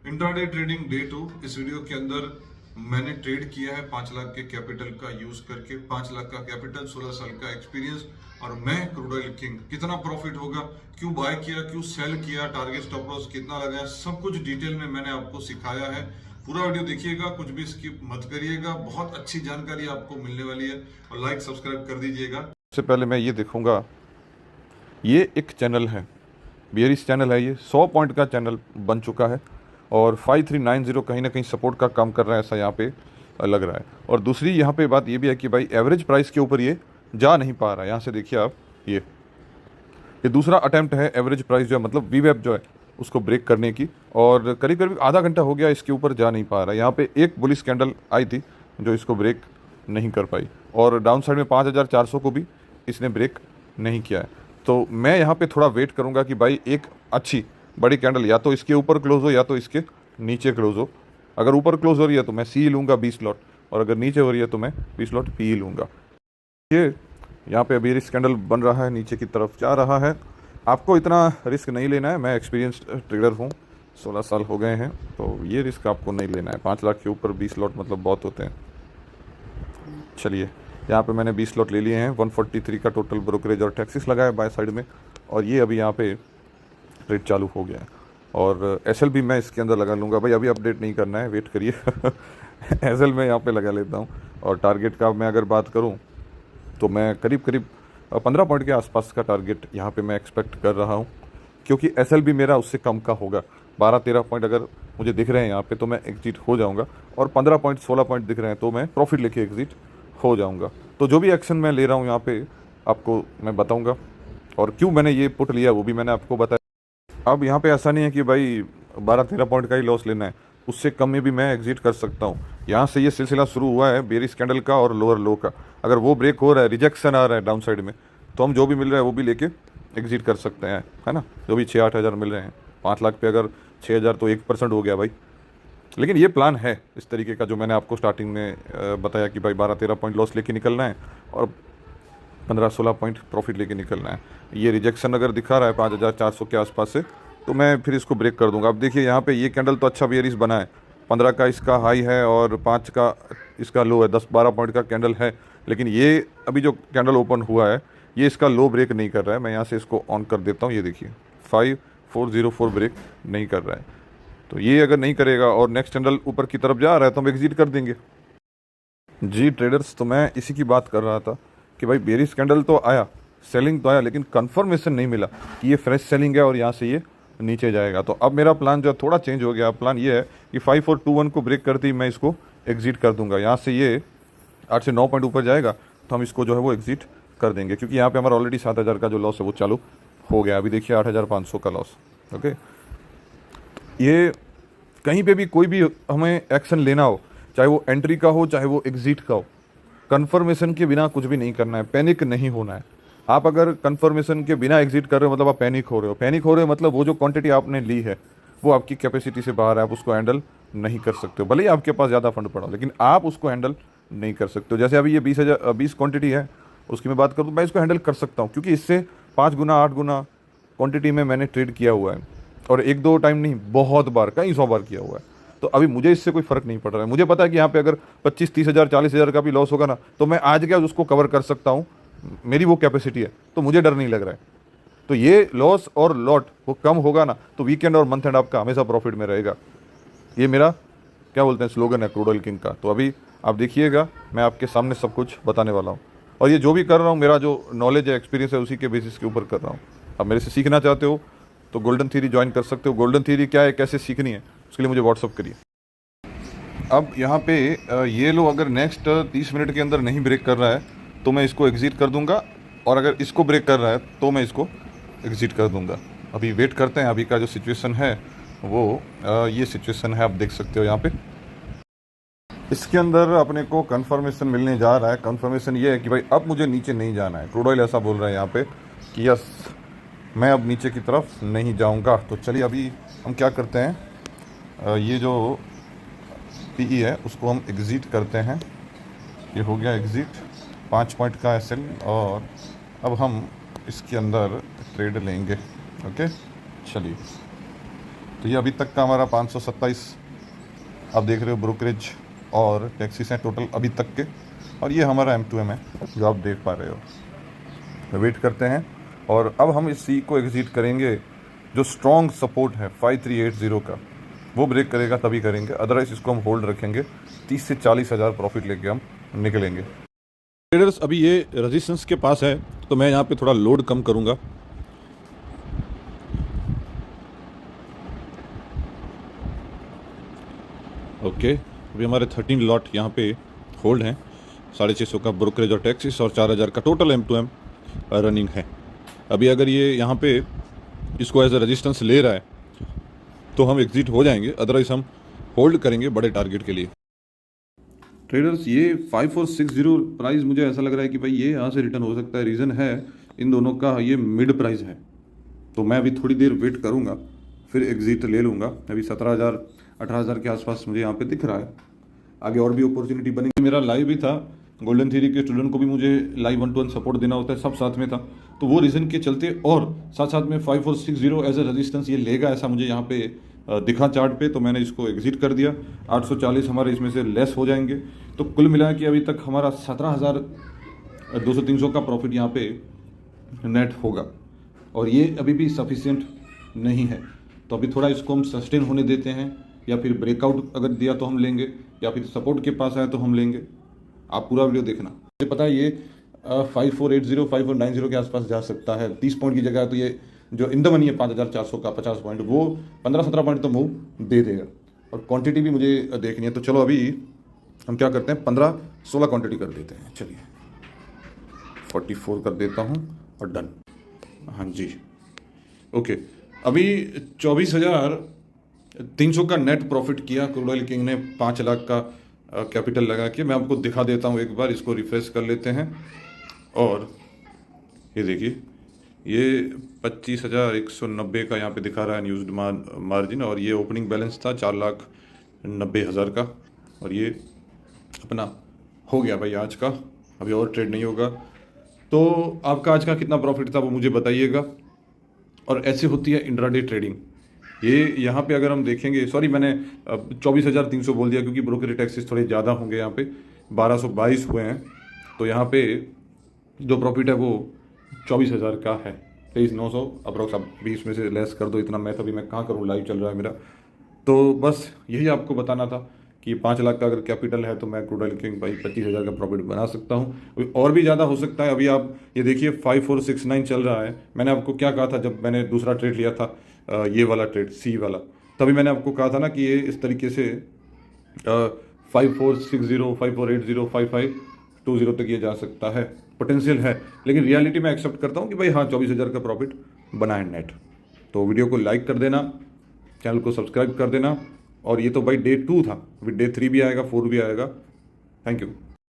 Intraday trading day 2। इस video के अंदर मैंने ट्रेड किया है 5 लाख के कैपिटल का यूज करके। 5 लाख का कैपिटल, 16 साल का एक्सपीरियंस और मैं क्रूड ऑयल किंग। कितना प्रॉफिट होगा, क्यों बाय किया, क्यों सेल किया, टारगेट स्टॉप लॉस कितना लगाया, सब कुछ डिटेल में मैंने आपको सिखाया है। पूरा वीडियो देखिएगा, कुछ भी स्किप मत करिएगा। बहुत अच्छी जानकारी आपको मिलने वाली है और लाइक सब्सक्राइब कर दीजिएगा। सबसे पहले मैं ये देखूंगा, ये एक चैनल है, बियरिश चैनल है, ये 100 पॉइंट का चैनल बन चुका है और 5390 कहीं ना कहीं सपोर्ट का काम कर रहा है, ऐसा यहाँ पे लग रहा है। और दूसरी यहाँ पे बात ये भी है कि भाई एवरेज प्राइस के ऊपर ये जा नहीं पा रहा है। यहाँ से देखिए आप, ये दूसरा अटैम्प्ट है एवरेज प्राइस जो है, मतलब वीवेप जो है उसको ब्रेक करने की, और करीब करीब आधा घंटा हो गया इसके ऊपर जा नहीं पा रहा है। यहाँ पे एक बुलिश कैंडल आई थी जो इसको ब्रेक नहीं कर पाई, और डाउन साइड में 5400 को भी इसने ब्रेक नहीं किया है। तो मैं यहाँ पे थोड़ा वेट करूँगा कि भाई एक अच्छी बड़ी कैंडल या तो इसके ऊपर क्लोज हो या तो इसके नीचे क्लोज हो। अगर ऊपर क्लोज हो रही है तो मैं सी लूँगा 20 लॉट, और अगर नीचे हो रही है तो मैं 20 लॉट पी लूँगा। ये यहाँ पे अभी रिस्क कैंडल बन रहा है, नीचे की तरफ जा रहा है। आपको इतना रिस्क नहीं लेना है, मैं एक्सपीरियंस्ड ट्रेडर हूँ, 16 साल हो गए हैं, तो ये रिस्क आपको नहीं लेना है। 5 लाख के ऊपर 20 लॉट मतलब बहुत होते हैं। चलिए, यहाँ पे मैंने 20 लॉट ले लिए हैं। 143 का टोटल ब्रोकरेज और टैक्सेस लगा है बाय साइड में, और ये अभी यहाँ पे ट्रेड चालू हो गया है। और एसएल भी मैं इसके अंदर लगा लूँगा। भाई अभी अपडेट नहीं करना है, वेट करिए। एसएल मैं यहाँ पे लगा लेता हूँ। और टारगेट का मैं अगर बात करूँ तो मैं करीब करीब 15 पॉइंट के आसपास का टारगेट यहाँ पे मैं एक्सपेक्ट कर रहा हूँ, क्योंकि एसएल भी मेरा उससे कम का होगा। 12-13 पॉइंट अगर मुझे दिख रहे हैं यहाँ पे तो मैं एग्जिट हो जाऊँगा, और 15 पॉइंट 16 पॉइंट दिख रहे हैं तो मैं प्रॉफिट लेके एग्जिट हो जाऊँगा। तो जो भी एक्शन मैं ले रहा हूँ यहाँ पे आपको मैं बताऊँगा, और क्यों मैंने ये पुट लिया वो भी मैंने आपको बताया। अब यहाँ पे ऐसा नहीं है कि भाई 12-13 पॉइंट का ही लॉस लेना है, उससे कम में भी मैं एग्जिट कर सकता हूँ। यहाँ से ये सिलसिला शुरू हुआ है बेरिश कैंडल का और लोअर लो का। अगर वो ब्रेक हो रहा है, रिजेक्शन आ रहा है डाउन साइड में, तो हम जो भी मिल रहा है वो भी लेके एग्जिट कर सकते हैं, है ना। जो भी 6-8 हज़ार मिल रहे हैं, 5 लाख पे अगर 6,000 तो 1% हो गया भाई। लेकिन ये प्लान है इस तरीके का जो मैंने आपको स्टार्टिंग में बताया कि भाई 12-13 पॉइंट लॉस लेके निकलना है और 15-16 पॉइंट प्रॉफिट लेके निकलना है। ये रिजेक्शन अगर दिखा रहा है 5400 के आसपास से, तो मैं फिर इसको ब्रेक कर दूंगा। अब देखिए यहाँ पे ये कैंडल तो अच्छा बेयरिश बना है, 15 का इसका हाई है और 5 का इसका लो है, 10-12 पॉइंट का कैंडल है। लेकिन ये अभी जो कैंडल ओपन हुआ है ये इसका लो ब्रेक नहीं कर रहा है। मैं यहाँ से इसको ऑन कर देता हूँ, ये देखिए 5404 ब्रेक नहीं कर रहा है। तो ये अगर नहीं करेगा और नेक्स्ट कैंडल ऊपर की तरफ जा रहा है तो हम एग्जिट कर देंगे। जी ट्रेडर्स, तो मैं इसी की बात कर रहा था कि भाई बेरिश कैंडल तो आया, सेलिंग तो आया, लेकिन कंफर्मेशन नहीं मिला कि ये फ्रेश सेलिंग है और यहाँ से ये नीचे जाएगा। तो अब मेरा प्लान जो है थोड़ा चेंज हो गया। प्लान ये है कि 5421 को ब्रेक करते ही मैं इसको एग्जिट कर दूंगा। यहाँ से ये 8 से 9 पॉइंट ऊपर जाएगा तो हम इसको जो है वो एग्जिट कर देंगे, क्योंकि यहाँ पे हमारा ऑलरेडी 7,000 का जो लॉस है वो चालू हो गया। अभी देखिए 8,500 का लॉस। ओके, ये कहीं पे भी कोई भी हमें एक्शन लेना हो, चाहे वो एंट्री का हो चाहे वो एग्जिट का हो, कंफर्मेशन के बिना कुछ भी नहीं करना है, पैनिक नहीं होना है। आप अगर कंफर्मेशन के बिना एग्जिट कर रहे हो मतलब आप पैनिक हो रहे हो। पैनिक हो रहे हो मतलब वो जो क्वांटिटी आपने ली है वो आपकी कैपेसिटी से बाहर है, आप उसको हैंडल नहीं कर सकते हो। भले ही आपके पास ज़्यादा फंड पड़ा हो, लेकिन आप उसको हैंडल नहीं कर सकते हो। जैसे अभी ये 20 क्वांटिटी है, उसकी मैं बात करूँ तो मैं इसको हैंडल कर सकता हूँ, क्योंकि इससे 5 गुना 8 गुना क्वांटिटी में मैंने ट्रेड किया हुआ है, और 1-2 टाइम नहीं, बहुत बार, कई 100 बार किया हुआ है। तो अभी मुझे इससे कोई फ़र्क नहीं पड़ रहा है। मुझे पता है कि यहाँ पे अगर 25-30 हज़ार 40 हज़ार का भी लॉस होगा ना, तो मैं आज क्या उसको कवर कर सकता हूँ, मेरी वो कैपेसिटी है, तो मुझे डर नहीं लग रहा है। तो ये लॉस और लॉट वो कम होगा ना, तो वीकेंड और मंथ एंड आपका हमेशा प्रॉफिट में रहेगा। ये मेरा क्या बोलते हैं स्लोगन है क्रूड ऑयल किंग का। तो अभी आप देखिएगा, मैं आपके सामने सब कुछ बताने वाला हूँ, और ये जो भी कर रहा हूँ मेरा जो नॉलेज है, एक्सपीरियंस है, उसी के बेसिस के ऊपर कर रहा हूँ। आप मेरे से सीखना चाहते हो तो गोल्डन थ्योरी ज्वाइन कर सकते हो। गोल्डन थ्योरी क्या है, कैसे सीखनी है, उसके लिए मुझे व्हाट्सअप करिए। अब यहाँ पे ये लो अगर नेक्स्ट 30 मिनट के अंदर नहीं ब्रेक कर रहा है तो मैं इसको एग्जिट कर दूंगा, और अगर इसको ब्रेक कर रहा है तो मैं इसको एग्जिट कर दूंगा। अभी वेट करते हैं। अभी का जो सिचुएशन है वो ये सिचुएशन है, आप देख सकते हो यहाँ पे। इसके अंदर अपने को कंफर्मेशन मिलने जा रहा है। कंफर्मेशन ये है कि भाई अब मुझे नीचे नहीं जाना है। क्रूड ऑयल ऐसा बोल रहा है यहाँ पे कि यस, मैं अब नीचे की तरफ नहीं जाऊँगा। तो चलिए अभी हम क्या करते हैं, ये जो पीई है उसको हम एग्ज़िट करते हैं। ये हो गया एग्ज़िट, 5 पॉइंट का एसएल, और अब हम इसके अंदर ट्रेड लेंगे। ओके, चलिए तो ये अभी तक का हमारा 527 आप देख रहे हो ब्रोकरेज और टैक्सीज हैं टोटल अभी तक के, और ये हमारा M2M है जो आप देख पा रहे हो। वेट करते हैं और अब हम इस सी को एग्जिट करेंगे। जो स्ट्रॉन्ग सपोर्ट है 5380 का वो ब्रेक करेगा तभी करेंगे, अदरवाइज इसको हम होल्ड रखेंगे। 30 से 40 हज़ार प्रॉफिट लेके हम निकलेंगे। ट्रेडर्स अभी ये रेजिस्टेंस के पास है तो मैं यहाँ पे थोड़ा लोड कम करूँगा। ओके, अभी हमारे 13 लॉट यहाँ पे होल्ड हैं। 650 का ब्रोकरेज और टैक्सीस और 4000 का टोटल M2M रनिंग है। अभी अगर ये यहाँ पे इसको एज ए रेजिस्टेंस ले रहा है तो हम एग्जिट हो जाएंगे, अदरवाइज हम होल्ड करेंगे बड़े टारगेट के लिए। ट्रेडर्स ये 5460 प्राइस मुझे ऐसा लग रहा है कि भाई ये यहाँ से रिटर्न हो सकता है। रीज़न है इन दोनों का ये मिड प्राइस है, तो मैं अभी थोड़ी देर वेट करूँगा फिर एग्जिट ले लूँगा। अभी 17,000 18,000 के आसपास मुझे यहाँ पे दिख रहा है। आगे और भी अपॉर्चुनिटी बनेगी। मेरा लाइव भी था, गोल्डन थ्योरी के स्टूडेंट को भी मुझे लाइव 1-to-1 सपोर्ट देना होता है, सब साथ में था, तो वो रीज़न के चलते और साथ साथ में 5460 एज ए रेजिस्टेंस ये लेगा ऐसा मुझे यहाँ पे दिखा चार्ट पे, तो मैंने इसको एग्जिट कर दिया। 840 हमारे इसमें से लेस हो जाएंगे, तो कुल मिला के अभी तक हमारा 17,200-300 का प्रॉफिट यहाँ पे नेट होगा, और ये अभी भी सफिशिएंट नहीं है। तो अभी थोड़ा इसको हम सस्टेन होने देते हैं, या फिर ब्रेकआउट अगर दिया तो हम लेंगे, या फिर सपोर्ट के पास आया तो हम लेंगे। आप पूरा वीडियो देखना। मुझे पता है ये 5480 5490 के आसपास जा सकता है। 30 पॉइंट की जगह तो ये जो इन द मनी है 5400 का 50 पॉइंट, वो 15-17 पॉइंट तो मूव दे देगा, और क्वांटिटी भी मुझे देखनी है। तो चलो अभी हम क्या करते हैं, 15-16 क्वांटिटी कर देते हैं। चलिए 44 कर देता हूँ और डन। हाँ जी, ओके। अभी 24,300 का नेट प्रॉफिट किया क्रूड ऑयल किंग ने 5 लाख का कैपिटल लगा के। मैं आपको दिखा देता हूँ एक बार, इसको रिफ्रेश कर लेते हैं, और ये देखिए ये 25,190 का यहाँ पे दिखा रहा है न्यूज़ मार्जिन, और ये ओपनिंग बैलेंस था 4,90,000 का, और ये अपना हो गया भाई आज का। अभी और ट्रेड नहीं होगा। तो आपका आज का कितना प्रॉफिट था वो मुझे बताइएगा। और ऐसे होती है इंट्राडे ट्रेडिंग। ये यहाँ पे अगर हम देखेंगे, सॉरी मैंने 24,300 बोल दिया क्योंकि ब्रोकरेज टैक्सेस थोड़े ज़्यादा होंगे, यहाँ पे 1222 हुए हैं, तो यहाँ पे जो प्रॉफिट है वो 24,000 का है। 23,900 अप्रोक्स। अब 20 में से लेस कर दो, इतना मैथ अभी मैं कहाँ करूँ, लाइव चल रहा है मेरा। तो बस यही आपको बताना था कि 5 लाख का अगर कैपिटल है तो मैं क्रूड ऑयल किंग भाई 25,000 का प्रॉफिट बना सकता हूँ। अभी और भी ज़्यादा हो सकता है। अभी आप ये देखिए 5469 चल रहा है। मैंने आपको क्या कहा था जब मैंने दूसरा ट्रेड लिया था, ये वाला ट्रेड सी वाला, तभी मैंने आपको कहा था ना कि ये इस तरीके से 5460 5480 5520 तक ये जा सकता है, पोटेंशियल है। लेकिन रियलिटी में एक्सेप्ट करता हूँ कि भाई हाँ 24,000 का प्रॉफिट बना है नेट। तो वीडियो को लाइक कर देना, चैनल को सब्सक्राइब कर देना। और ये तो भाई डे 2 था, अभी डे 3 भी आएगा, 4 भी आएगा। Thank you.